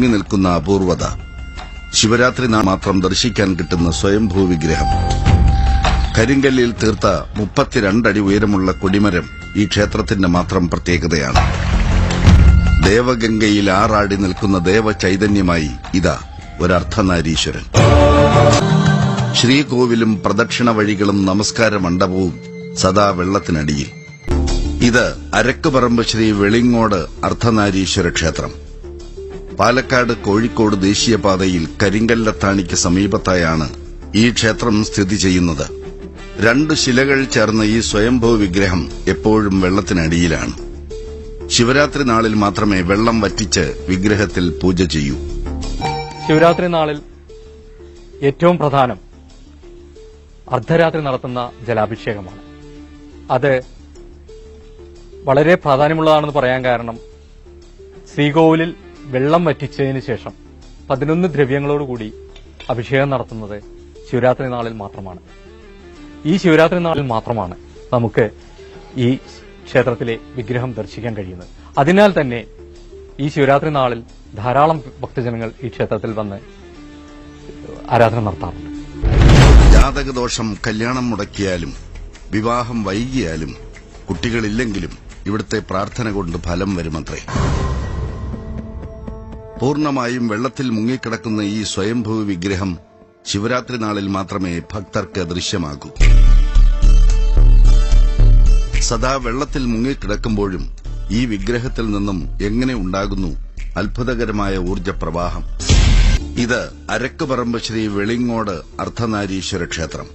മുങ്ങി നിൽക്കുന്ന അപൂർവത. ശിവരാത്രി നാൾ മാത്രം ദർശിക്കാൻ കിട്ടുന്ന സ്വയംഭൂ വിഗ്രഹം. കരിങ്കല്ലിൽ തീർത്ത 32 അടി ഉയരമുള്ള കൊടിമരം ഈ ക്ഷേത്രത്തിന്റെ മാത്രം പ്രത്യേകതയാണ്. ദേവഗംഗയിൽ ആറാടി നിൽക്കുന്ന ദേവചൈതന്യമായി ഇതാ ഒരർദ്ധനാരീശ്വരൻ. ശ്രീകോവിലും പ്രദക്ഷിണ വഴികളും നമസ്കാര മണ്ഡപവും സദാ വെള്ളത്തിനടിയിൽ. ഇത് അരക്കുപറമ്പ് ശ്രീ വെളിങ്ങോട് അർദ്ധനാരീശ്വര ക്ഷേത്രം. പാലക്കാട് കോഴിക്കോട് ദേശീയപാതയിൽ കരിങ്കല്ലത്താണിക്ക് സമീപത്തായാണ് ഈ ക്ഷേത്രം സ്ഥിതി ചെയ്യുന്നത്. 2 ശിലകൾ ചേർന്ന ഈ സ്വയംഭൂ വിഗ്രഹം എപ്പോഴും വെള്ളത്തിനടിയിലാണ്. ശിവരാത്രി നാളിൽ മാത്രമേ വെള്ളം വറ്റിച്ച് വിഗ്രഹത്തിൽ പൂജ ചെയ്യൂ. ശിവരാത്രി നാളിൽ ഏറ്റവും പ്രധാനം അർദ്ധരാത്രി നടത്തുന്ന ജലാഭിഷേകമാണ്. അത് വളരെ പ്രാധാന്യമുള്ളതാണെന്ന് പറയാൻ കാരണം, ശ്രീകോവിലിൽ വെള്ളം വറ്റിച്ചതിന് ശേഷം 11 ദ്രവ്യങ്ങളോടുകൂടി അഭിഷേകം നടത്തുന്നത് ശിവരാത്രി നാളിൽ മാത്രമാണ്. ഈ ശിവരാത്രി നാളിൽ മാത്രമാണ് നമുക്ക് ഈ ക്ഷേത്രത്തിലെ വിഗ്രഹം ദർശിക്കാൻ കഴിയുന്നത്. അതിനാൽ തന്നെ ഈ ശിവരാത്രി നാളിൽ ധാരാളം ഭക്തജനങ്ങൾ ഈ ക്ഷേത്രത്തിൽ വന്ന് ആരാധന നടത്താറുണ്ട്. ജാതകദോഷം കല്യാണം മുടക്കിയാലും വിവാഹം വൈകിയാലും കുട്ടികളില്ലെങ്കിലും ഇവിടുത്തെ പ്രാർത്ഥന കൊണ്ട് ഫലം വരുമത്രേ. പൂർണ്ണമായും വെള്ളത്തിൽ മുങ്ങിക്കിടക്കുന്ന ഈ സ്വയംഭൂ വിഗ്രഹം ശിവരാത്രി നാളിൽ മാത്രമേ ഭക്തർക്ക് ദൃശ്യമാകൂ. സദാ വെള്ളത്തിൽ മുങ്ങിക്കിടക്കുമ്പോഴും ഈ വിഗ്രഹത്തിൽ നിന്നും എങ്ങനെ ഉണ്ടാകുന്നു അത്ഭുതകരമായ ഊർജ്ജപ്രവാഹം? ഇത് അരക്കുപറമ്പ് ശ്രീ വെളിങ്ങോട് അർദ്ധനാരീശ്വര ക്ഷേത്രം.